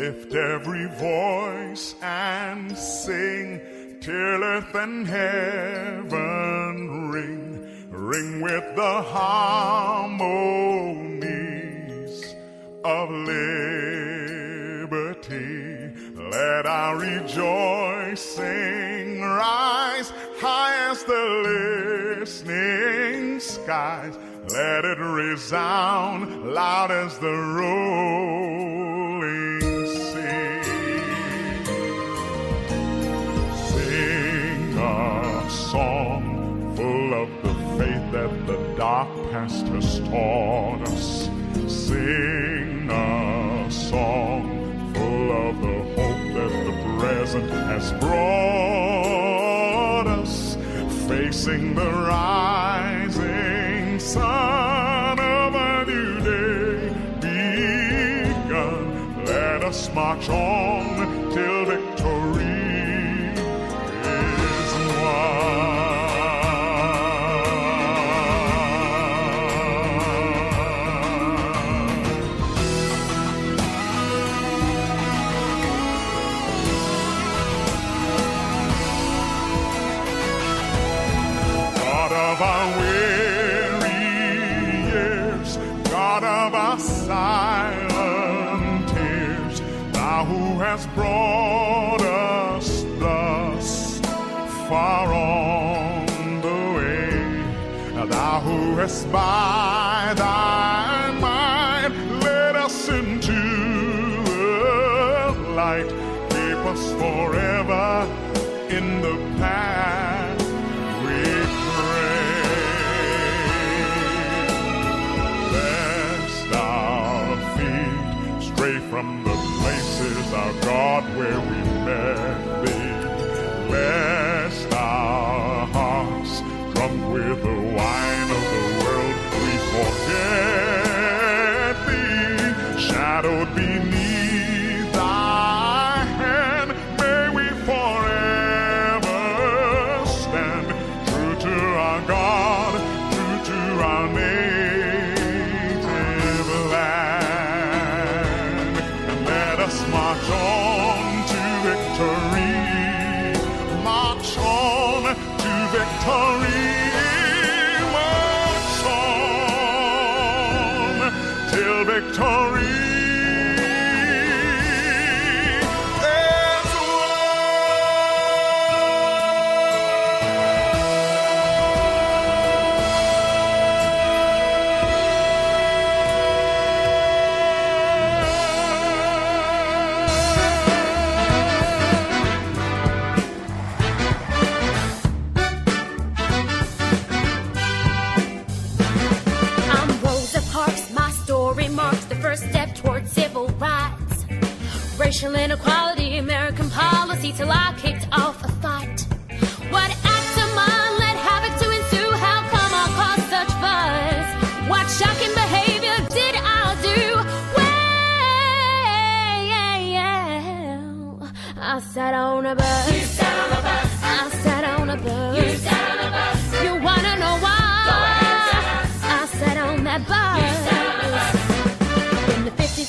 Lift every voice and sing till earth and heaven ring with the harmonies of liberty. Let our rejoicing rise high as the listening skies. Let it resound loud as the rolling sea. Sing a song full of the faith that the dark past has taught us. Sing a song full of the hope that the present has brought us. Facing the rising sun of a new day begun. Let us march on till victory is won. God of our weary years, God of our silent tears, thou who hast brought us thus far on the way, thou who hast by thy might led us into the light, keep us forever in the path. From the places, our God, where we met thee, lest our hearts, drunk with the wine of the world, we forget thee. Shadowed beneath thy hand, may we forever stand true to our God, true to our native land. March on to victory, march on to victory, march on till victory. Step towards civil rights, racial inequality, American policy, till I kicked off a fight. What act of mine led havoc to ensue? How come I caused such fuss? What shocking behavior did I do? Well, I sat on a bus. You sat on a bus. I sat on a bus. You sat on a bus. You wanna know why? Go ahead, tell us. I sat on that bus. You sat on a bus.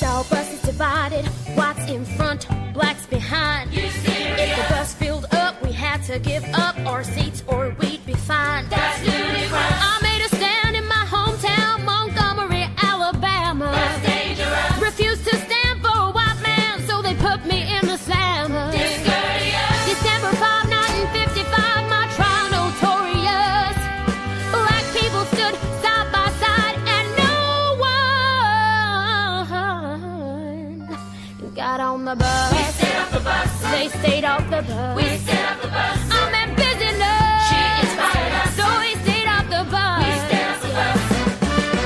All buses divided, whites in front, blacks behind. If the bus filled up, we had to give up our seats or we'd be fined. That's ludicrous. I made a stand in my hometown, Montgomery, Alabama. That's dangerous. Refused to stand for a white man, so they put me in the slammer. Discourteous. December 5, 1955, my trial notorious. Black people stood side by side and no one got on the bus. We stayed off the bus. They stayed off the bus. We stayed off the bus. I'm in business. She inspired us. So we stayed off the bus. We stayed off the bus.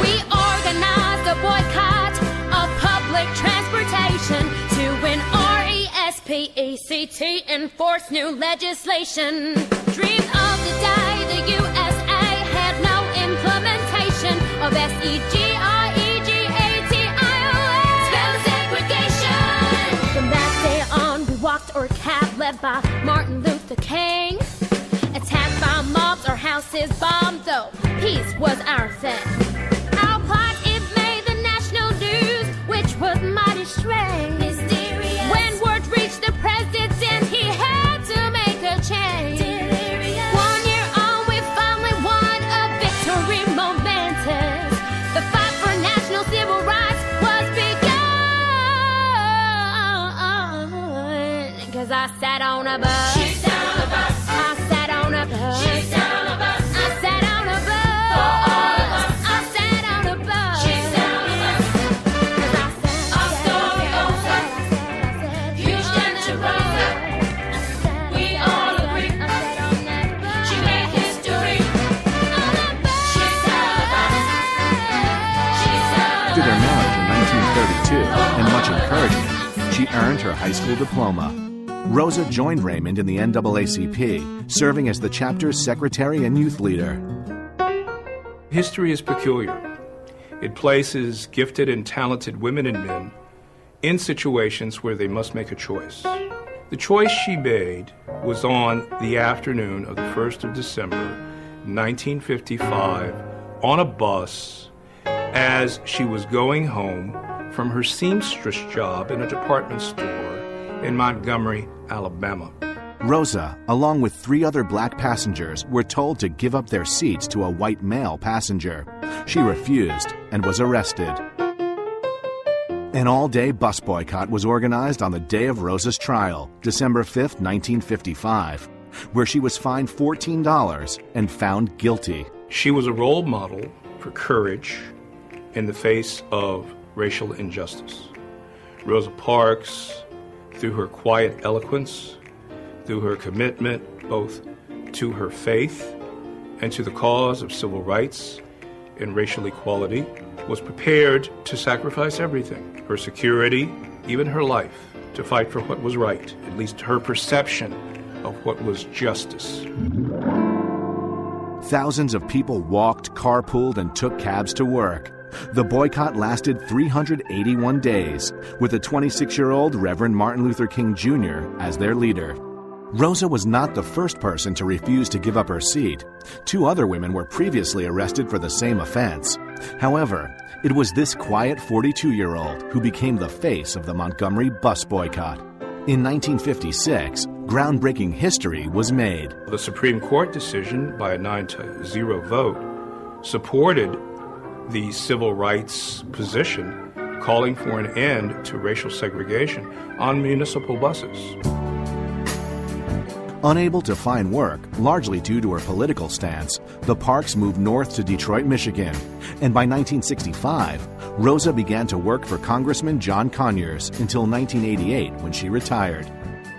We organized a boycott of public transportation to win RESPECT enforce new legislation. Dreamed of the day the USA had no implementation of SEGIEGATIOS. Or cab led by Martin Luther King. Attacked by mobs, our houses bombed, though peace was our thing. Our plight, it made the national news, which was mighty strange. Mysterious. she earned her high school diploma. Rosa joined Raymond in the NAACP, serving as the chapter's secretary and youth leader. History is peculiar. It places gifted and talented women and men in situations where they must make a choice. The choice she made was on the afternoon of the 1st of December, 1955, on a bus as she was going home from her seamstress job in a department store in Montgomery, Alabama. Rosa, along with 3 other black passengers, were told to give up their seats to a white male passenger. She refused and was arrested. An all-day bus boycott was organized on the day of Rosa's trial, December 5, 1955, where she was fined $14 and found guilty. She was a role model for courage in the face of racial injustice. Rosa Parks, through her quiet eloquence, through her commitment both to her faith and to the cause of civil rights and racial equality, was prepared to sacrifice everything, her security, even her life, to fight for what was right, at least her perception of what was justice. Thousands of people walked, carpooled, and took cabs to work. The boycott lasted 381 days, with the 26-year-old Reverend Martin Luther King Jr. as their leader. Rosa was not the first person to refuse to give up her seat. 2 other women were previously arrested for the same offense. However, it was this quiet 42-year-old who became the face of the Montgomery bus boycott. In 1956, groundbreaking history was made. The Supreme Court decision by a 9-0 vote supported the civil rights position, calling for an end to racial segregation on municipal buses. Unable to find work, largely due to her political stance, the Parks moved north to Detroit, Michigan, and by 1965, Rosa began to work for Congressman John Conyers until 1988 when she retired.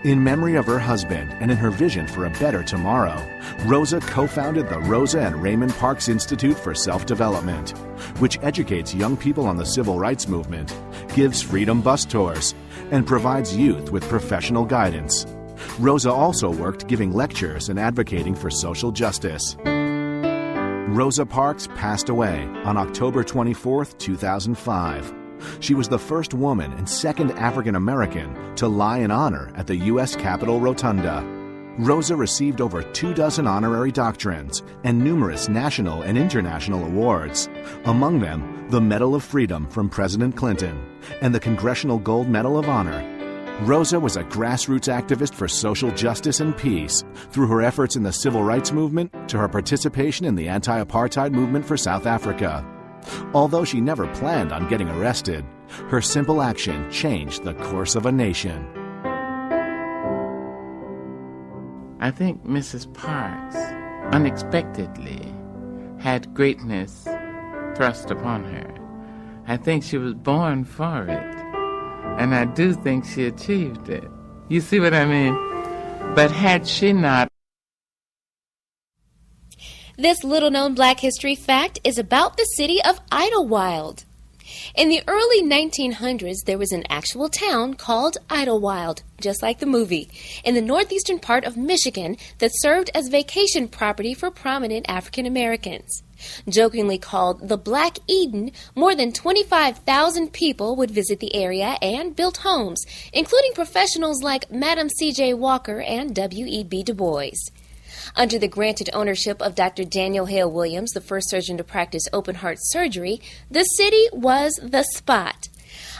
In memory of her husband and in her vision for a better tomorrow, Rosa co-founded the Rosa and Raymond Parks Institute for Self-Development, which educates young people on the civil rights movement, gives freedom bus tours, and provides youth with professional guidance. Rosa also worked giving lectures and advocating for social justice. Rosa Parks passed away on October 24, 2005. She was the first woman and second African American to lie in honor at the U.S. Capitol Rotunda. Rosa received over 24 honorary doctrines and numerous national and international awards, among them the Medal of Freedom from President Clinton and the Congressional Gold Medal of Honor. Rosa was a grassroots activist for social justice and peace, through her efforts in the civil rights movement to her participation in the anti-apartheid movement for South Africa. Although she never planned on getting arrested, her simple action changed the course of a nation. I think Mrs. Parks unexpectedly had greatness thrust upon her. I think she was born for it. And I do think she achieved it. You see what I mean? But had she not... This little-known Black history fact is about the city of Idlewild. In the early 1900s, there was an actual town called Idlewild, just like the movie, in the northeastern part of Michigan that served as vacation property for prominent African Americans. Jokingly called the Black Eden, more than 25,000 people would visit the area and build homes, including professionals like Madam C.J. Walker and W.E.B. Du Bois. Under the granted ownership of Dr. Daniel Hale Williams, the first surgeon to practice open-heart surgery, the city was the spot.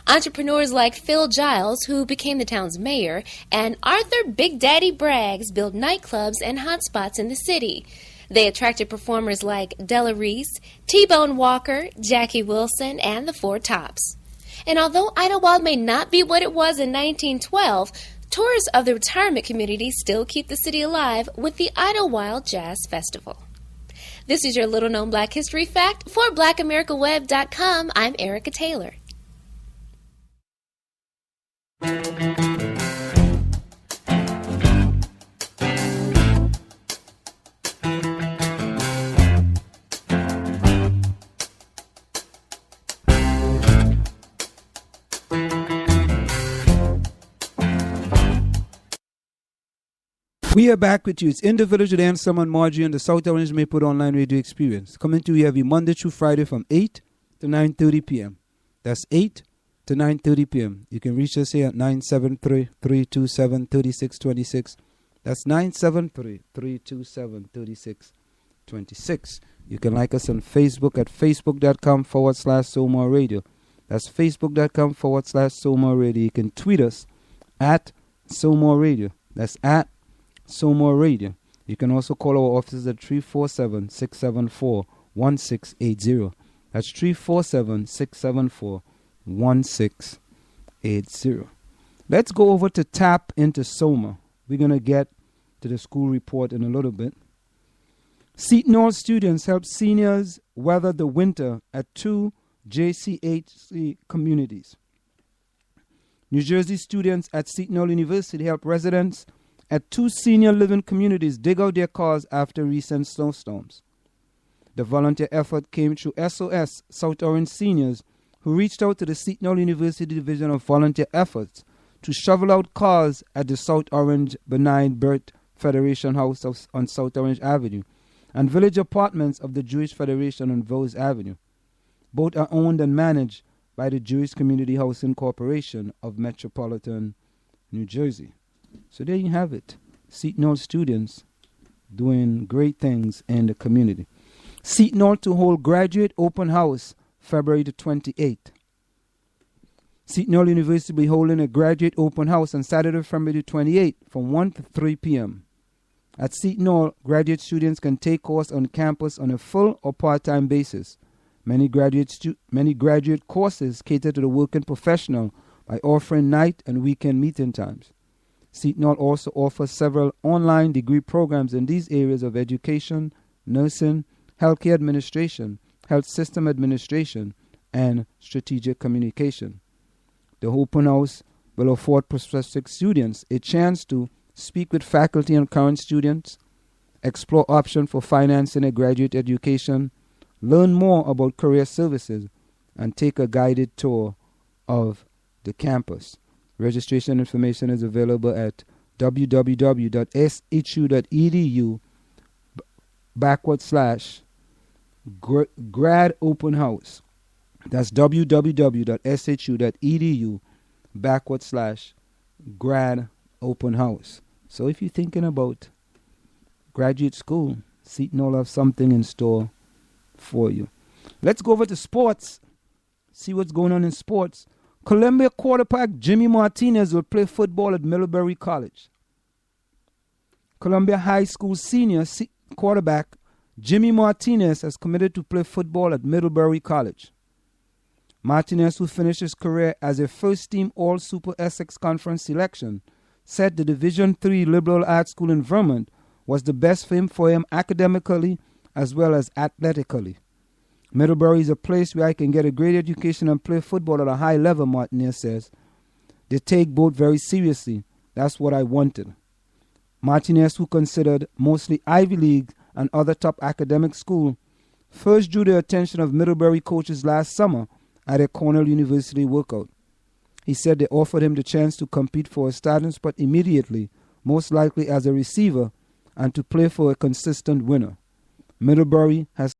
Entrepreneurs like Phil Giles, who became the town's mayor, and Arthur Big Daddy Braggs built nightclubs and hotspots in the city. They attracted performers like Della Reese, T-Bone Walker, Jackie Wilson, and the Four Tops. And although Idlewild may not be what it was in 1912, tours of the retirement community still keep the city alive with the Idlewild Jazz Festival. This is your little-known Black history fact. For BlackAmericaWeb.com, I'm Erica Taylor. We are back with you. It's In the Village with Ansem and Margie on the South Orange Mayport Online Radio Experience. Coming to you every Monday through Friday from 8 to 9:30 p.m. That's 8 to 9:30 p.m. You can reach us here at 973-327-3626. That's 973-327-3626. You can like us on Facebook at facebook.com/Soulmore Radio. That's facebook.com/Soulmore Radio. You can tweet us at Soulmore Radio. That's at Soulmore Radio. You can also call our offices at 347-674-1680. That's 347-674-1680. Let's go over to Tap into Soma. We're going to get to the school report in a little bit. Seton Hall students help seniors weather the winter at 2 JCHC communities. New Jersey students at Seton Hall University help residents at 2 senior living communities dig out their cars after recent snowstorms. The volunteer effort came through SOS South Orange seniors who reached out to the Seton Hall University Division of Volunteer Efforts to shovel out cars at the South Orange Benign Birth Federation House on South Orange Avenue and Village Apartments of the Jewish Federation on Vose Avenue. Both are owned and managed by the Jewish Community Housing Corporation of Metropolitan New Jersey. So there you have it. Seton Hall students doing great things in the community. Seton Hall to hold graduate open house February the 28th. Seton Hall University will be holding a graduate open house on Saturday, February the 28th from 1 to 3 p.m. At Seton Hall, graduate students can take courses on campus on a full or part-time basis. Many graduate courses cater to the working professional by offering night and weekend meeting times. Seton Hall also offers several online degree programs in these areas of education, nursing, healthcare administration, health system administration, and strategic communication. The open house will afford prospective students a chance to speak with faculty and current students, explore options for financing a graduate education, learn more about career services, and take a guided tour of the campus. Registration information is available at www.shu.edu/grad open house. That's www.shu.edu/grad open house. So if you're thinking about graduate school, Seton Hall have something in store for you. Let's go over to sports. See what's going on in sports. Columbia quarterback Jimmy Martinez will play football at Middlebury College. Columbia High School senior quarterback Jimmy Martinez has committed to play football at Middlebury College. Martinez, who finished his career as a first-team All-Super Essex Conference selection, said the Division III liberal arts school in Vermont was the best for him academically as well as athletically. Middlebury is a place where I can get a great education and play football at a high level, Martinez says. They take both very seriously. That's what I wanted. Martinez, who considered mostly Ivy League and other top academic school, first drew the attention of Middlebury coaches last summer at a Cornell University workout. He said they offered him the chance to compete for a starting spot immediately, most likely as a receiver, and to play for a consistent winner. Middlebury has